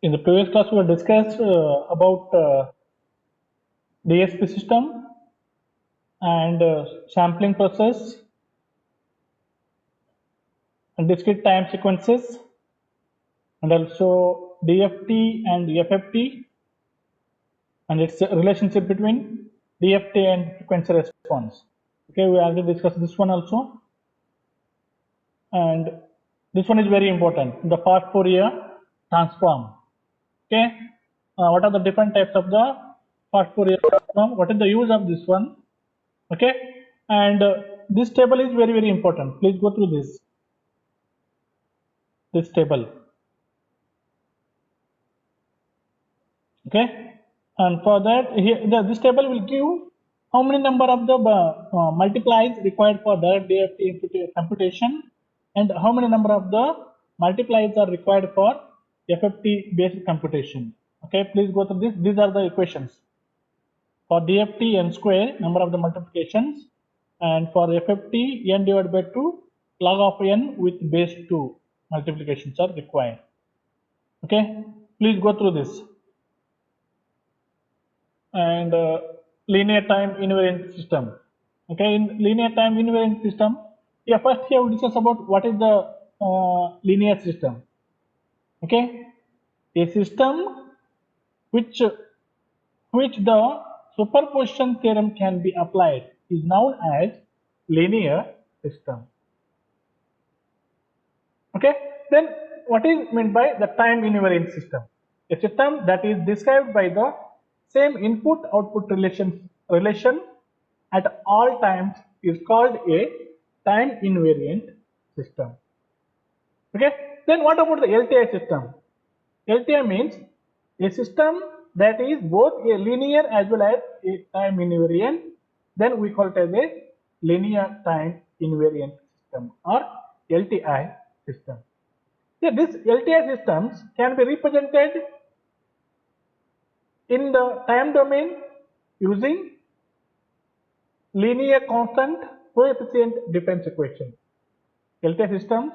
In the previous class, we discussed about DSP system and sampling process and discrete time sequences, and also DFT and FFT and its relationship between DFT and frequency response. Okay, we already discussed this one also, and this one is very important. The fast Fourier transform. Okay, what are the different types of the fast Fourier transform? What is the use of this one? Okay, and this table is very important. Please go through this table. Okay, and for that here this table will give how many number of the multiplies required for the DFT computation and how many number of the multiplies are required for FFT based computation. Okay, please go through this. These are the equations. For DFT, n square, number of the multiplications, and for FFT, n divided by 2 log of n with base 2 multiplications are required. Okay, please go through this. And linear time invariant system. Okay, in linear time invariant system, yeah, first here we discuss about what is the linear system. Okay, a system which the superposition theorem can be applied is known as linear system. Okay, then what is meant by the time invariant system? A system that is described by the same input output relation at all times is called a time invariant system. Okay, then what about the LTI system? LTI means a system that is both a linear as well as a time invariant. Then we call it as a linear time invariant system or LTI system. Yeah, these LTI systems can be represented in the time domain using linear constant coefficient difference equation. LTI systems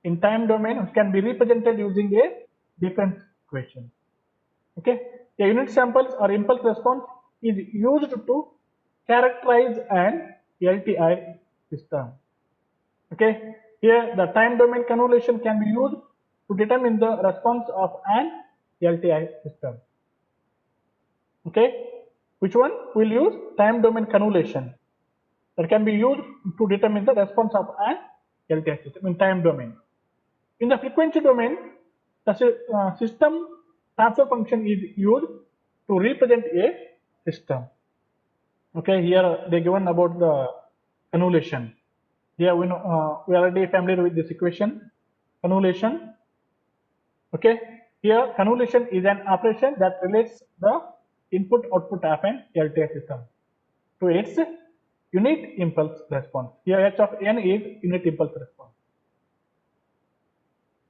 in time domain can be represented using a difference equation. Okay, a unit samples or impulse response is used to characterize an LTI system. Okay, here the time domain convolution can be used to determine the response of an LTI system. Okay, which one will use time domain convolution that can be used to determine the response of an LTI system in time domain. In the frequency domain, the system transfer function is used to represent a system. Okay, here they given about the convolution. Here we know we are already familiar with this equation, convolution. Okay, here convolution is an operation that relates the input output of an LTI system to its unit impulse response. Here h of n is unit impulse response.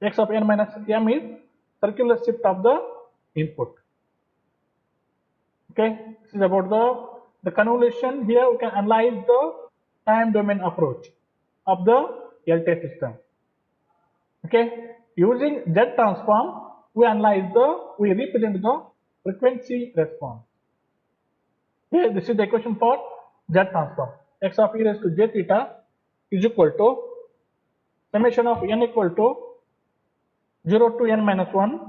X of n minus m is circular shift of the input. Okay, this is about the convolution. Here we can analyze the time domain approach of the LTI system. Okay, using Z transform, we represent the frequency response. Here, this is the equation for Z transform. X of e raised to j theta is equal to summation of n equal to 0 to n minus 1,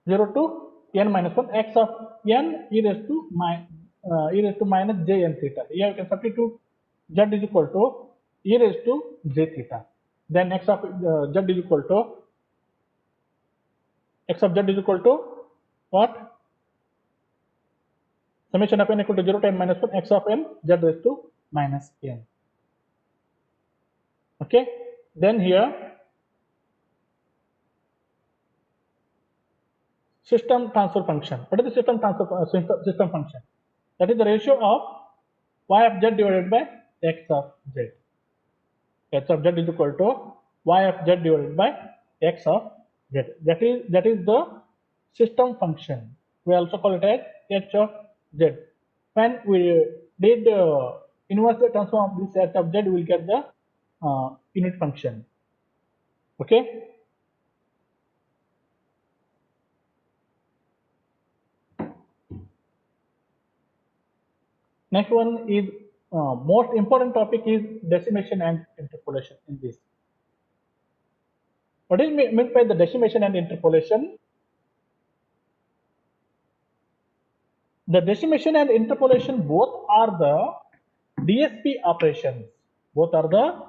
0 to n minus 1, x of n e raised to minus j n theta. Here you can substitute z is equal to e raised to j theta. Then x of z is equal to what? Summation of n equal to 0 to n minus 1, x of n z raised to minus n. Okay, then here system transfer function. What is the system function? That is the ratio of y of z divided by x of z. X of z is equal to y of z divided by x of z. That is the system function. We also call it as h of z. When we did inverse transform of this h of z, we will get the unit function. Okay. Next one is most important topic is decimation and interpolation in this. What is meant by the decimation and interpolation? The decimation and interpolation both are the DSP operations. Both are the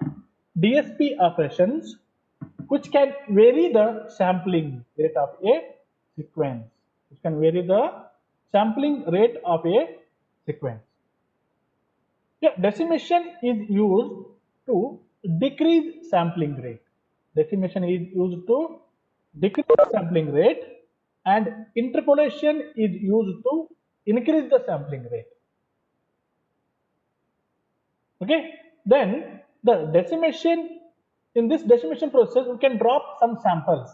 DSP operations which can vary the sampling rate of a sequence. Which can vary the sampling rate of a sequence. Yeah, decimation is used to decrease sampling rate. Decimation is used to decrease sampling rate, and interpolation is used to increase the sampling rate. Okay, then the decimation, in this decimation process, we can drop some samples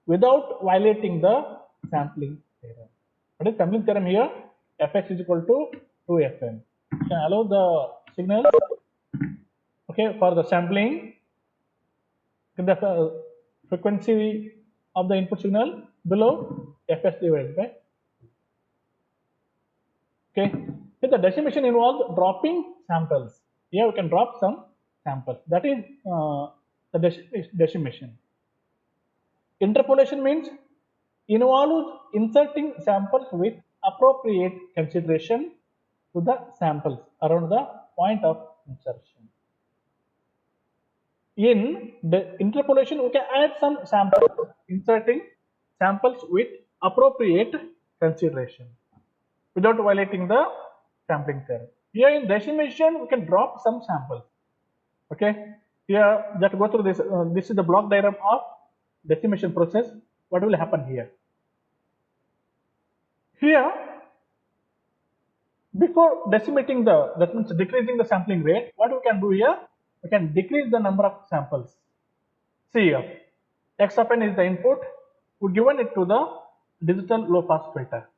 without violating the sampling theorem. What is sampling theorem here? Fx is equal to 2fm. You can allow the signal, okay, for the sampling in the frequency of the input signal below fs divided by. Okay, so the decimation involves dropping samples. Here we can drop some samples. That is the decimation. Interpolation means involves inserting samples with appropriate consideration to the samples around the point of insertion. In the interpolation, we can add some samples, inserting samples with appropriate consideration without violating the sampling theorem. Here in decimation, we can drop some samples. Okay, here just go through this. This is the block diagram of decimation process. What will happen here? Here, before decimating that means decreasing the sampling rate, what we can do here? We can decrease the number of samples. See here, x of n is the input. We given it to the digital low pass filter.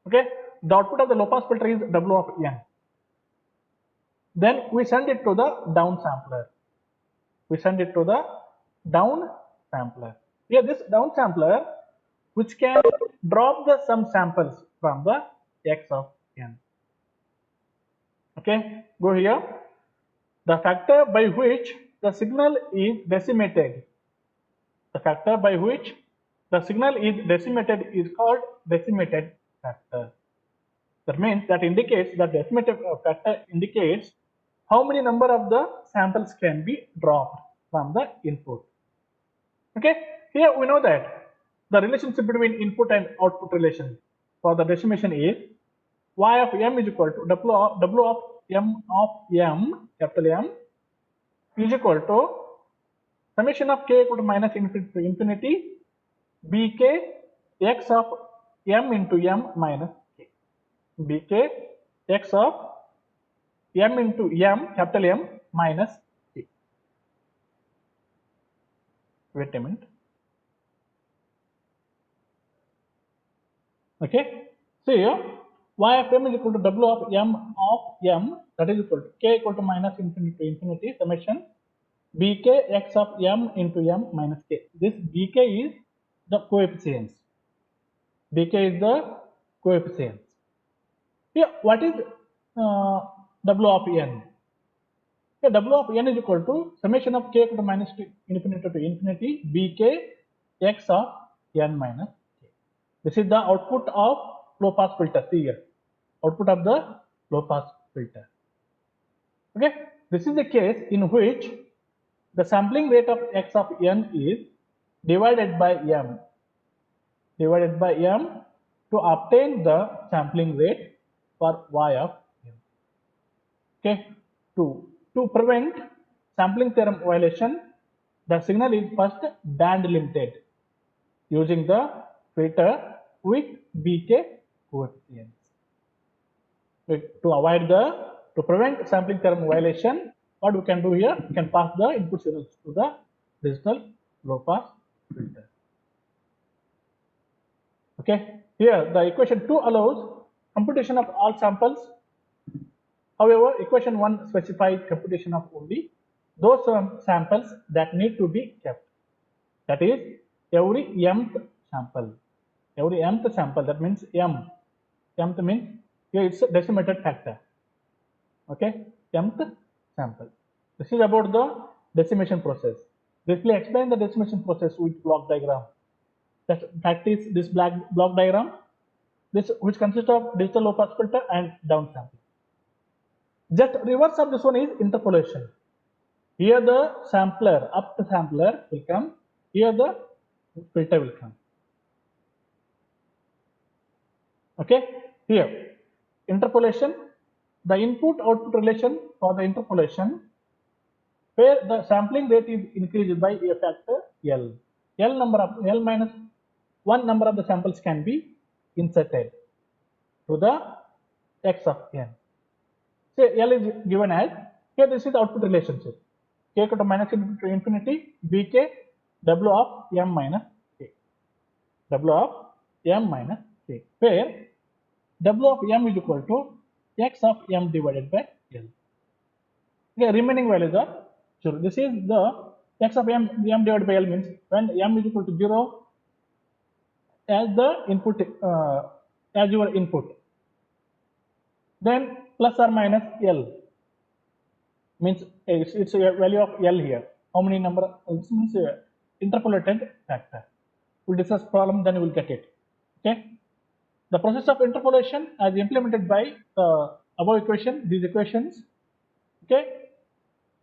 Okay, the output of the low pass filter is W of n. Then we send it to the down sampler. We send it to the down sampler. Here, this down sampler, which can drop the some samples from the x of n. Okay, go here. The factor by which the signal is decimated. The factor by which the signal is decimated is called decimated factor. That means that indicates that decimated factor indicates how many number of the samples can be dropped from the input. Okay, here we know that the relationship between input and output relation for the decimation is y of m is equal to w of m of m, capital M, is equal to summation of k equal to minus infinity to infinity bk x of m into m minus k. Bk x of m into m, capital M, minus k. Wait a minute. Okay, so here y of m is equal to w of m, that is equal to k equal to minus infinity to infinity summation bk x of m into m minus k. This bk is the coefficients. Bk is the coefficients. Here, what is w of n? Here, w of n is equal to summation of k equal to minus infinity to infinity bk x of n minus k. This is the output of low pass filter. See here, output of the low pass filter. Okay, this is the case in which the sampling rate of x of n is divided by m to obtain the sampling rate for y of m. Okay, to prevent sampling theorem violation, the signal is first band limited using the filter with bk coefficients. To prevent sampling theorem violation, what we can do here? We can pass the input signals to the digital low pass filter. Okay, here the equation 2 allows computation of all samples. However, equation 1 specifies computation of only those samples that need to be kept. That is, every mth sample. Every mth sample, that means m. Mth means Here it's a decimated factor. Okay, mth sample. This is about the decimation process. Briefly explain the decimation process with block diagram. That is this block diagram, this which consists of digital low pass filter and downsampling. Just reverse of this one is interpolation. Here the sampler, up the sampler will come. Here the filter will come. Okay. Here interpolation, the input output relation for the interpolation, where the sampling rate is increased by a factor L. L minus 1 number of the samples can be inserted to the x of n. Say L is given as, here this is the output relationship, k equal to minus infinity bk w of m minus k, w of m minus k, where w of m is equal to x of m divided by L. Okay, remaining values are 0. This is the x of m divided by L means when m is equal to 0 as the input, as your input, then plus or minus L means it's a value of L here. How many number? This means interpolated factor. We'll discuss problem, then you will get it. Okay. The process of interpolation as implemented by above equation, these equations, okay,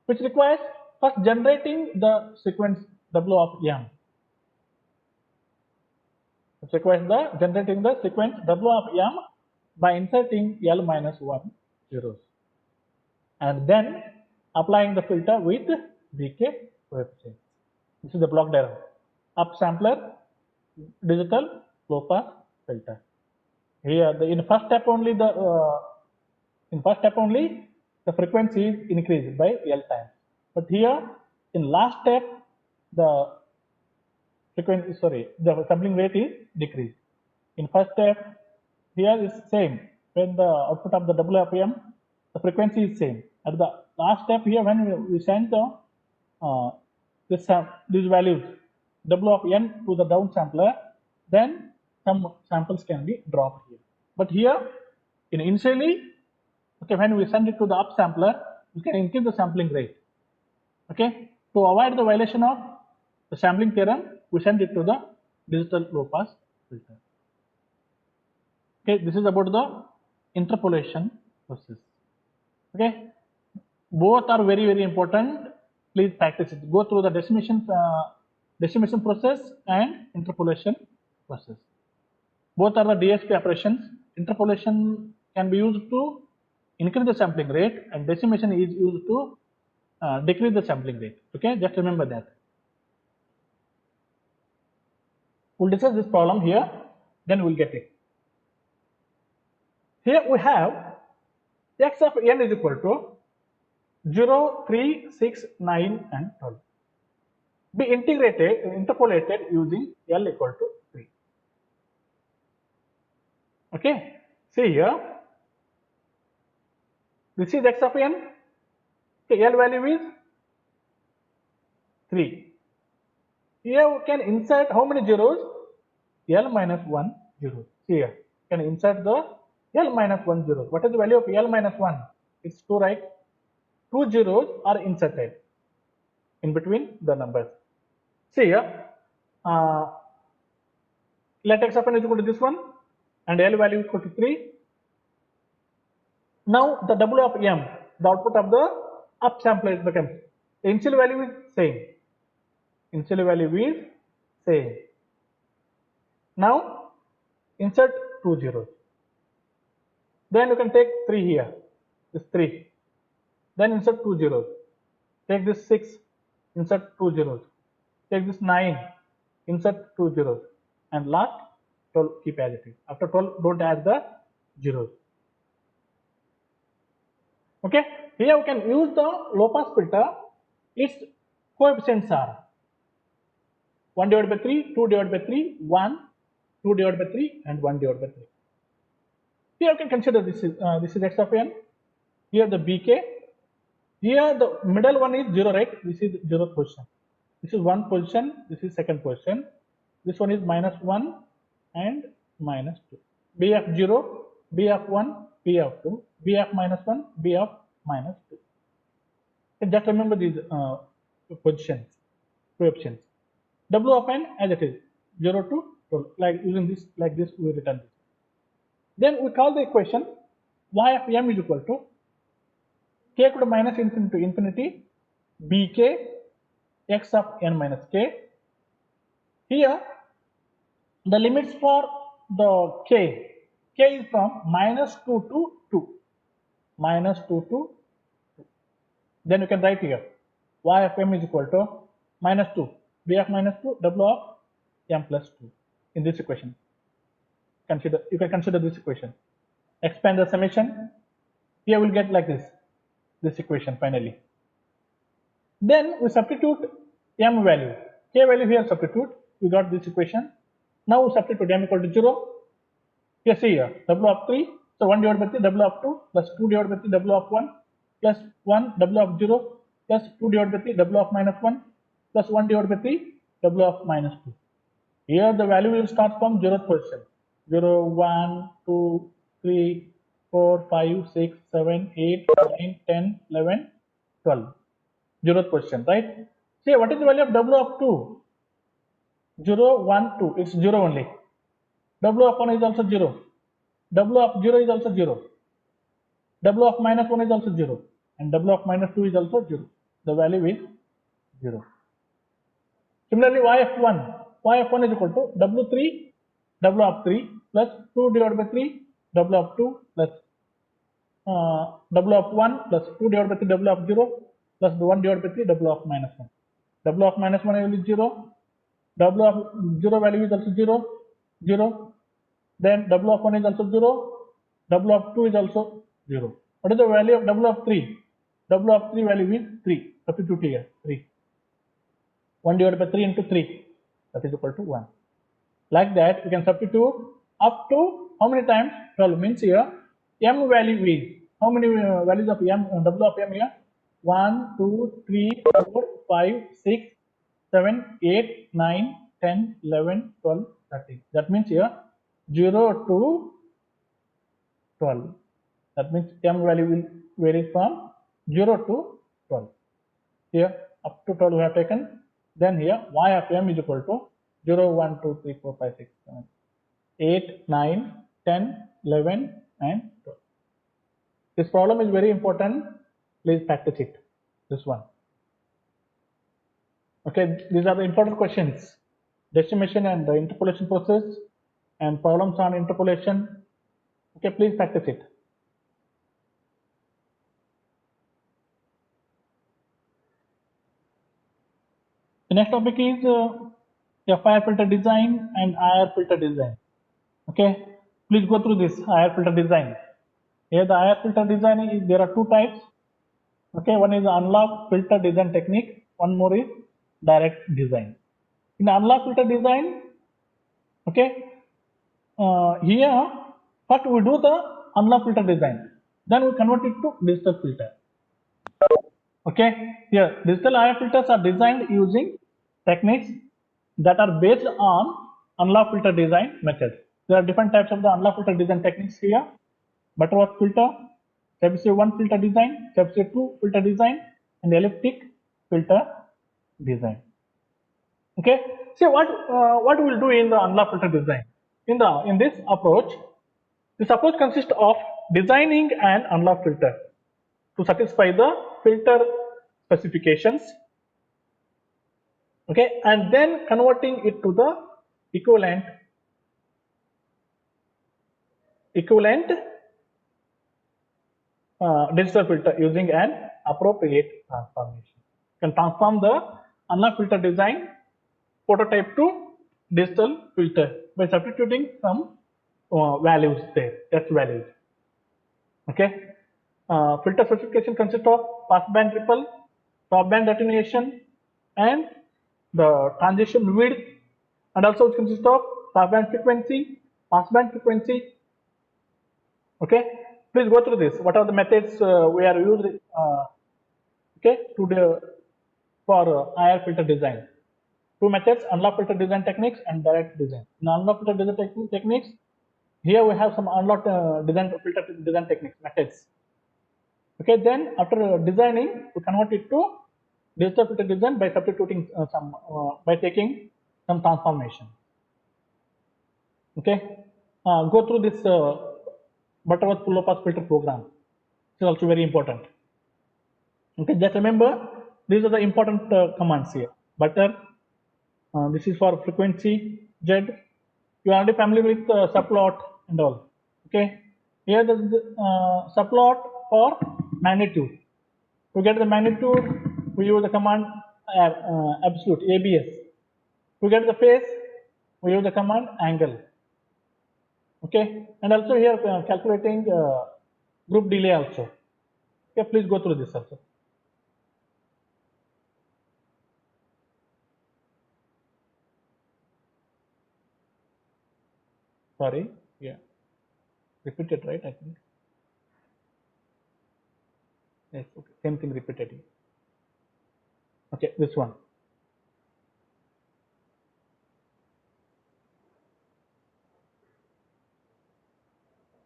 which requires first generating the sequence W of m. It requires the generating the sequence W of m by inserting L minus 1 zeros, and then applying the filter with decay coefficient. This is the block diagram. Upsampler, digital low pass filter. Here in first step only the frequency is increased by L times, but here in last step the sampling rate is decreased. In first step here is same, when the output of the W of m, the frequency is same. At the last step here, when we send the these values W of n to the downsampler, then some samples can be dropped here. But here initially, okay, when we send it to the upsampler, we can increase the sampling rate. Okay, to avoid the violation of the sampling theorem, we send it to the digital low pass filter. Okay, this is about the interpolation process. Okay, both are very important. Please practice it. Go through the decimation process and interpolation process. Both are the DSP operations. Interpolation can be used to increase the sampling rate, and decimation is used to decrease the sampling rate. Okay, just remember that. We'll discuss this problem here, then we'll get it. Here we have x of n is equal to 0, 3, 6, 9 and 12. Be interpolated using L equal to 3. Okay, see here, this is x of n, okay, L value is 3. Here we can insert how many zeros? L minus 1 zeros. Here can insert the L minus 1 zeros. What is the value of L minus 1? It's 2, right? 2 zeros are inserted in between the numbers. See here, let x of n is equal to this one and L value equal to 3. Now the W of m, the output of the upsampler becomes, the initial value is same. Initial value is same. Now insert 2 zeros. Then you can take 3 here, this 3. Then insert 2 zeros. Take this 6, insert 2 zeros. Take this 9, insert 2 zeros. And last 12, keep as it is. After 12, don't add the zeros. Okay, here we can use the low pass filter. Its coefficients are 1 divided by 3, 2 divided by 3, 1, 2 divided by 3, and 1 divided by 3. Here you can consider this is x of n. Here the bk. Here the middle one is 0, right? This is 0th position. This is 1 position. This is 2nd position. This one is -1 and -2. B of 0, B of 1, P of 2, B of minus 1, B of minus 2. So just remember these positions, coefficients. W of n as it is 0 to 12, like using this, like this we return this. Then we call the equation y of m is equal to k to the minus infinity to infinity bk x of n minus k. Here the limits for the k is from minus 2 to 2, minus 2 to 2. Then you can write here y of m is equal to minus 2, b of minus 2, w of m plus 2 in this equation. You can consider this equation. Expand the summation. Here we'll get like this equation finally. Then we substitute m value, k value here substitute. We got this equation. Now we substitute m equal to 0. Here see here w of 3. So 1 divided by 3 w of 2 plus 2 divided by 3 w of 1 plus 1 w of 0 plus 2 divided by 3 w of minus 1 plus 1 divided by 3 w of minus 2. Here the value will start from 0th position. 0, 1, 2, 3, 4, 5, 6, 7, 8, 9, 10, 11, 12. 0th position, right? See, what is the value of w of 2? 0, 1, 2. It's 0 only. W of 1 is also 0. W of 0 is also 0. W of minus 1 is also 0. And W of minus 2 is also 0. The value is 0. Similarly, y of 1 is equal to W3, W of 3 plus 2 divided by 3, W of 2 plus W of 1 plus 2 divided by 3, W of 0 plus 1 divided by 3, W of minus 1. W of minus 1 value is 0. W of 0 value is also 0, 0. Then W of 1 is also 0. W of 2 is also 0. What is the value of W of 3? W of 3 value is 3. Substitute here 3. 1 divided by 3 into 3, that is equal to 1. Like that, we can substitute up to how many times? 12 means here m value is how many values of m, W of m here? 1, 2, 3, 4, 5, 6, 7, 8, 9, 10, 11, 12, 13. That means here 0 to 12. That means m value will vary from 0 to 12. Here up to 12 we have taken. Then here y of m is equal to 0, 1, 2, 3, 4, 5, 6, 7, 8, 9, 10, 11 and 12. This problem is very important. Please practice it. This one. Okay, these are the important questions. Decimation and the interpolation process and problems on interpolation. Okay, please practice it. The next topic is FIR filter design and IR filter design. Okay, please go through this IR filter design. Here the IR filter design is, there are two types. Okay, one is unlock filter design technique, one more is direct design. In unlock filter design, okay, here first we do the unlock filter design, then we convert it to digital filter. Okay, here digital IR filters are designed using techniques that are based on unlock filter design method. There are different types of the unlock filter design techniques here: Butterworth filter, Chebyshev-1 filter design, Chebyshev-2 filter design, and elliptic filter design. Okay, so what we'll do in the unlock filter design? In this approach consists of designing an unlock filter to satisfy the filter specifications, okay, and then converting it to the equivalent digital filter using an appropriate transformation. You can transform the unlock filter design prototype to digital filter by substituting some values there, test values. Okay. Filter specification consists of passband ripple, stopband attenuation, and the transition width, and also it consists of stopband frequency, passband frequency. Okay, please go through this. What are the methods we are using? Okay, for IR filter design. Two methods: unlock filter design techniques and direct design. In unlock filter design techniques, Here we have some unlocked design filter design techniques methods. Okay, then after designing, we convert it to digital filter design by substituting by taking some transformation. Okay, go through this Butterworth full low pass filter program. It's also very important. Okay, just remember these are the important commands here. Butter, this is for frequency Z. You are already familiar with subplot and all. Okay, here the subplot for magnitude. To get the magnitude, we use the command absolute ABS. To get the phase, we use the command angle. Okay, and also here calculating group delay also. Okay, please go through this also. Sorry, yeah, repeated, right? I think. Yes, okay, same thing repeated. Okay, this one.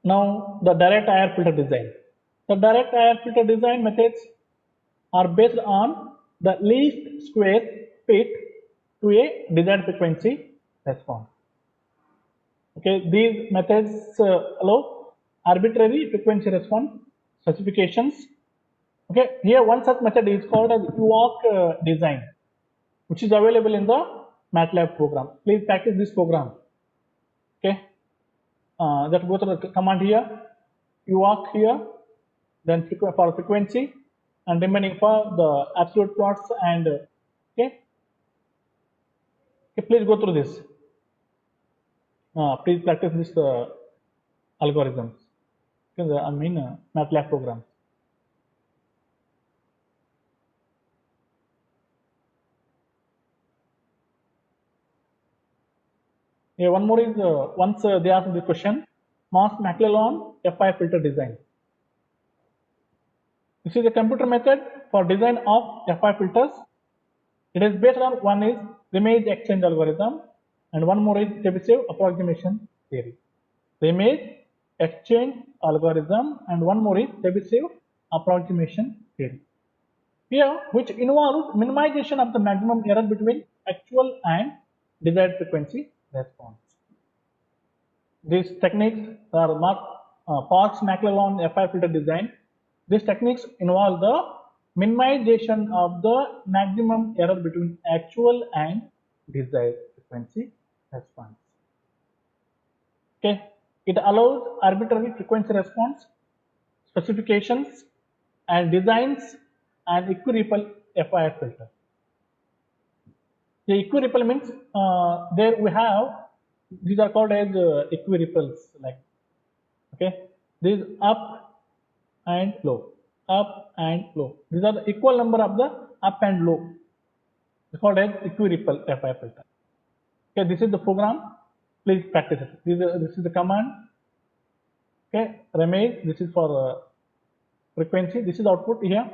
Now the direct IR filter design. The direct IR filter design methods are based on the least square fit to a desired frequency response. Okay, these methods allow arbitrary frequency response specifications. Okay, here one such method is called as UOC design, which is available in the MATLAB program. Please practice this program. Okay, just go to the command here, UOC here, then for frequency, and remaining for the absolute plots and okay. Okay, please go through this. Please practice this algorithms. Okay, I mean MATLAB program. Yeah, one more is once they ask the question, Moss-McLellan FI filter design. This is a computer method for design of FI filters. It is based on one is image exchange algorithm and one more is Chebyshev approximation theory. The image exchange algorithm and one more is Chebyshev approximation theory. Here, which involves minimization of the maximum error between actual and desired frequency response. These techniques are not Parks-McLellan FI filter design. These techniques involve the minimization of the maximum error between actual and desired frequency response. Okay, it allows arbitrary frequency response specifications and designs an equiripple FIR filter. The equiripple means there we have these are called as equiripples, like okay, these up and low, up and low. These are the equal number of the up and low. It's called as equiripple FI filter. Okay, this is the program. Please practice it. This is the command. Okay, remade. This is for frequency. This is output here.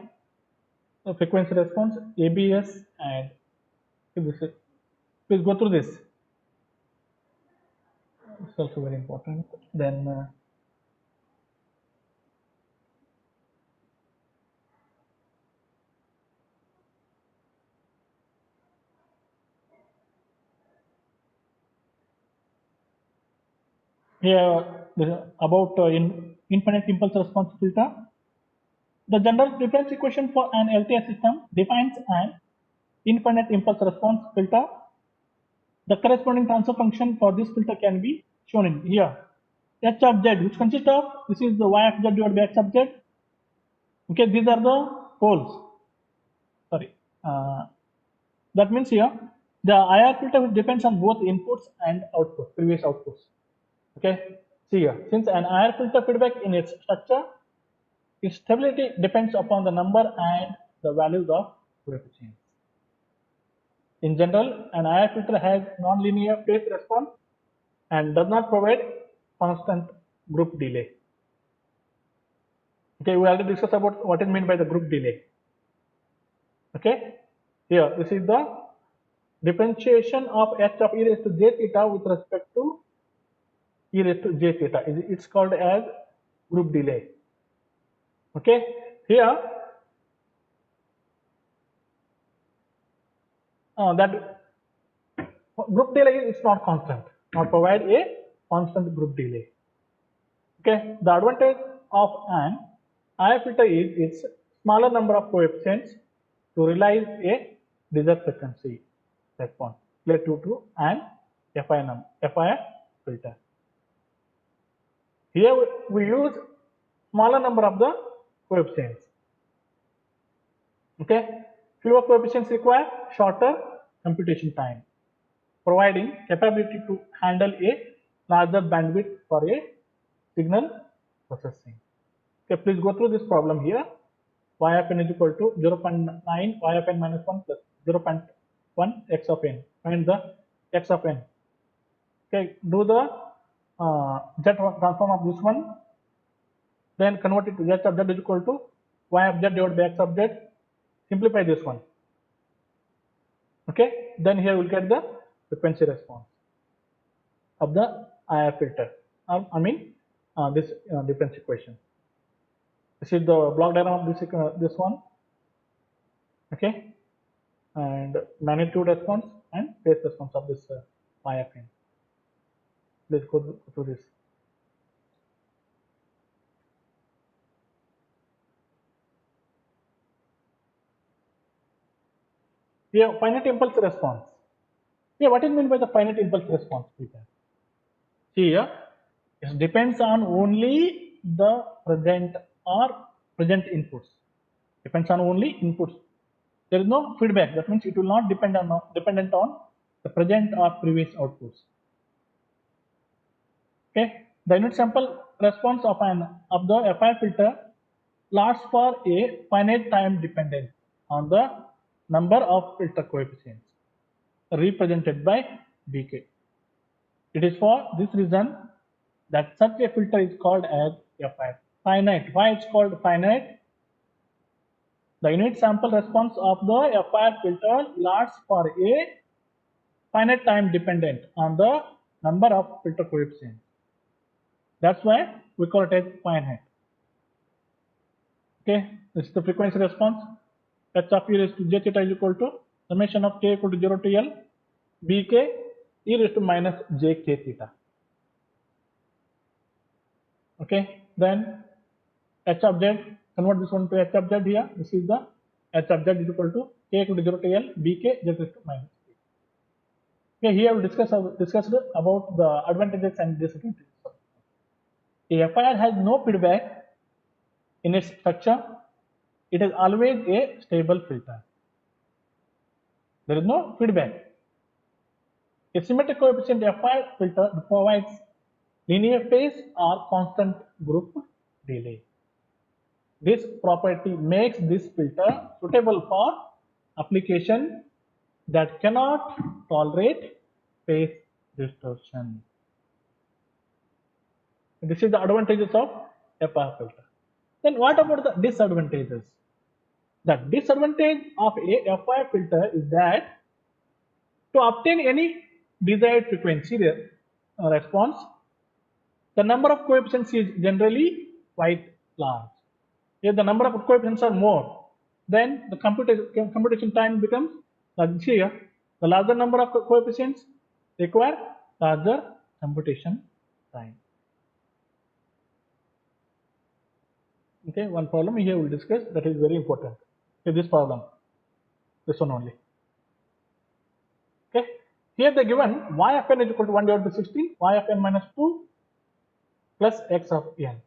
So frequency response, ABS, and this is. Please go through this. It's also very important. Then here about infinite impulse response filter. The general difference equation for an LTI system defines an infinite impulse response filter. The corresponding transfer function for this filter can be shown in here. H of z, which consists of this is the y of z divided by x of z. Okay, these are the poles. Sorry, that means here the IR filter which depends on both inputs and outputs, previous outputs. Okay, see here, since an IR filter feedback in its structure, its stability depends upon the number and the values of coefficients. In general, an IR filter has non-linear phase response and does not provide constant group delay. Okay, we already discussed about what is meant by the group delay. Okay, here this is the differentiation of h of e raised to j theta with respect to e raised to j theta. It's called as group delay. Okay, here that group delay is not constant, not provide a constant group delay. Okay, the advantage of an IF filter is its smaller number of coefficients to realize a desired frequency response relative to an FIF filter. Here we use smaller number of the coefficients. Okay, fewer coefficients require shorter computation time, providing capability to handle a larger bandwidth for a signal processing. Okay, please go through this problem here. Yfn is equal to 0.9 Yfn minus 1 plus 0.1 x of n. Find the x of n. Okay, do the z transform of this one, then convert it to z of z is equal to y of z divided by x of z. Simplify this one. Okay, then here we'll get the frequency response of the IF filter. I mean this difference equation. This is the block diagram of this one. Okay, and magnitude response and phase response of this IFN. Let's go through this. Here, finite impulse response. Here, what is meant by the finite impulse response? Here, it depends on only the present inputs. Depends on only inputs. There is no feedback. That means it will not dependent on the present or previous outputs. Okay, the unit sample response of the FI filter lasts for a finite time dependent on the number of filter coefficients represented by bk. It is for this reason that such a filter is called as FI finite. Why it's called finite? The unit sample response of the FI filter lasts for a finite time dependent on the number of filter coefficients. That's why we call it as finite. Okay, this is the frequency response. H of e raised to j theta is equal to summation of k equal to 0 to L bk e raised to minus j k theta. Okay, then h of z, convert this one to h of z here. This is the h of z is equal to k equal to 0 to L bk z raised to minus k. Okay, here we discussed about the advantages and disadvantages. A FIR has no feedback in its structure. It is always a stable filter. There is no feedback. A symmetric coefficient FIR filter provides linear phase or constant group delay. This property makes this filter suitable for application that cannot tolerate phase distortion. This is the advantages of FIR filter. Then what about the disadvantages? The disadvantage of a FIR filter is that to obtain any desired frequency response, the number of coefficients is generally quite large. If the number of coefficients are more, then the computation time becomes large. Here, the larger number of coefficients require larger computation time. Okay, one problem here we'll discuss that is very important. Okay, this problem, this one only. Okay, here they given Yfn is equal to 1 divided by 16, Yfn minus 2 plus x of n.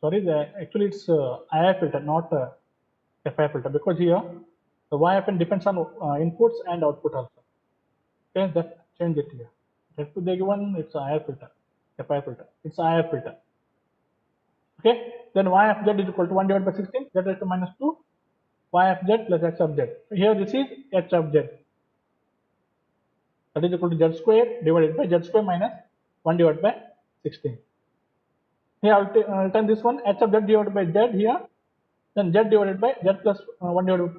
Sorry, actually it's IF filter, not FI filter, because here the Yfn depends on inputs and output also. Okay, just change it here. That's they given it's IF filter, FI filter. It's IF filter. Okay, then y of z is equal to 1 divided by 16, z raised to minus 2, y of z plus x of z. So here this is h of z. That is equal to z square divided by z square minus 1 divided by 16. Here I'll turn this one h of z divided by z here, then z divided by z plus 1 divided by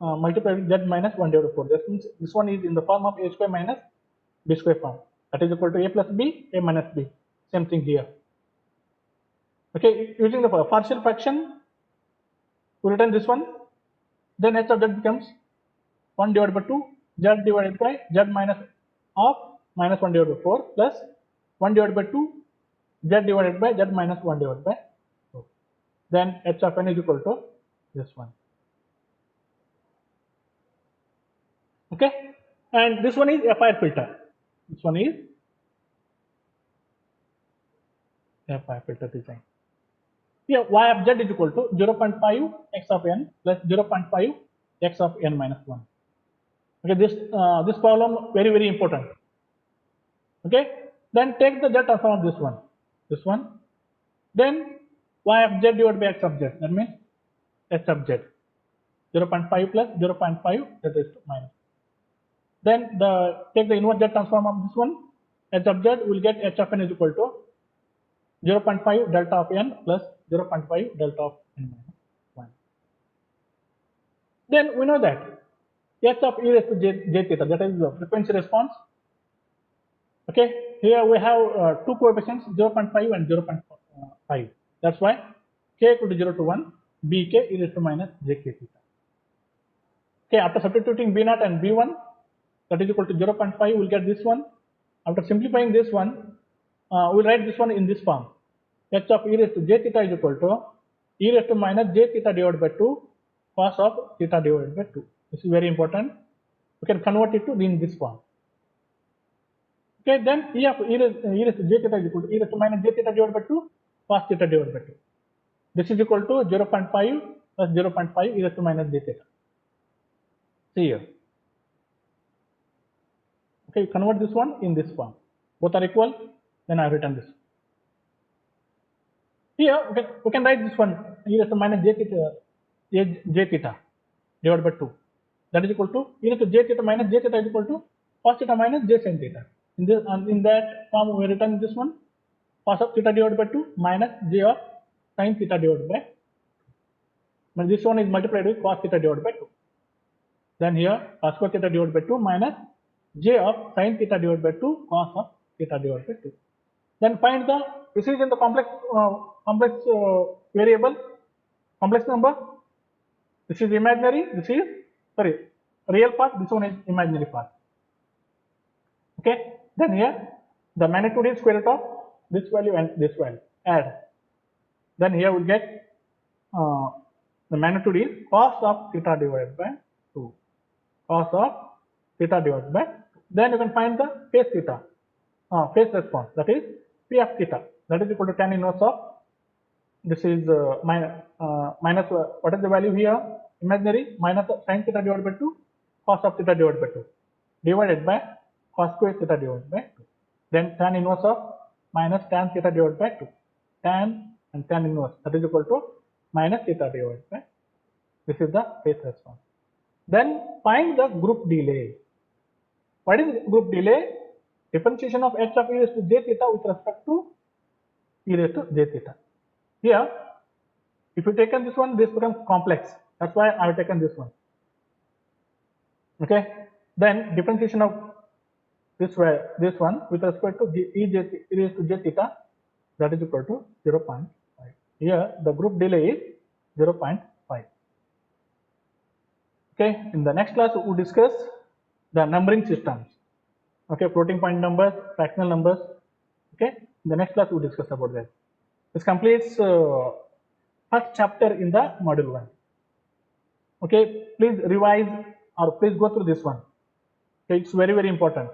4 multiplied with z minus 1 divided by 4. That means this one is in the form of a square minus b square form. that is equal to a plus b, a minus b. Same thing here. Okay, using the partial fraction, we return this one. Then h of z becomes 1 divided by 2, z divided by z minus of minus 1 divided by 4 plus 1 divided by 2, z divided by z minus 1 divided by 4. Then h of n is equal to this one. Okay, and this one is FIR filter. This one is FIR filter design. Here y of z is equal to 0.5 x of n plus 0.5 x of n minus 1. Okay, this problem very important. Okay, then take the z transform of this one, then y of z divided by x of z, that means h of z, 0.5 plus 0.5, that is minus. Then take the inverse z transform of this one, h of z will get h of n is equal to 0.5 delta of n plus 0.5 delta of n minus 1. Then we know that h of e raised to j theta, that is the frequency response. Okay, here we have two coefficients, 0.5 and 0.5. That's why k equal to 0 to 1, bk e raised to minus jk theta. Okay, after substituting b0 and b1, that is equal to 0.5, we'll get this one. After simplifying this one, we'll write this one in this form. H of e raised to j theta is equal to e raised to minus j theta divided by 2 cos of theta divided by 2. This is very important. We can convert it to in this form. Okay, then e of e raised to j theta is equal to e raised to minus j theta divided by 2 cos theta divided by 2. This is equal to 0.5 plus 0.5 e raised to minus j theta. See here. Okay, convert this one in this form. Both are equal. Then I have written this. Here we can write this one e raised to minus j theta divided by 2. That is equal to e raised to j theta minus j theta is equal to cos theta minus j sin theta. In that form we return this one, cos of theta divided by 2 minus j of sin theta divided by 2. But this one is multiplied with cos theta divided by 2. Then here cos square theta divided by 2 minus j of sin theta divided by 2 cos of theta divided by 2. Then find the, this is in the complex variable, complex number. This is imaginary, this is, sorry, real part, this one is imaginary part. Okay, then here the magnitude is square root of this value and this value, add. Then here we'll get the magnitude is cos of theta divided by 2, cos of theta divided by 2. Then you can find the phase theta, phase response, that is P of theta, that is equal to tan inverse of, this is minus, what is the value here, imaginary, minus sin theta divided by 2, cos of theta divided by 2, divided by cos square theta divided by 2. Then tan inverse of minus tan theta divided by 2, tan and tan inverse, that is equal to minus theta divided by, this is the phase response. Then find the group delay. What is group delay? Differentiation of h of e raised to j theta with respect to e raised to j theta. Here, if you taken this one, this becomes complex. That's why I have taken this one. Okay. Then differentiation of this one with respect to e raised to j theta, that is equal to 0.5. Here the group delay is 0.5. Okay. In the next class we will discuss the numbering systems. Okay, floating point numbers, fractional numbers. Okay, in the next class we will discuss about that. This completes first chapter in the module 1. Okay, please revise or please go through this one. Okay, it's very important.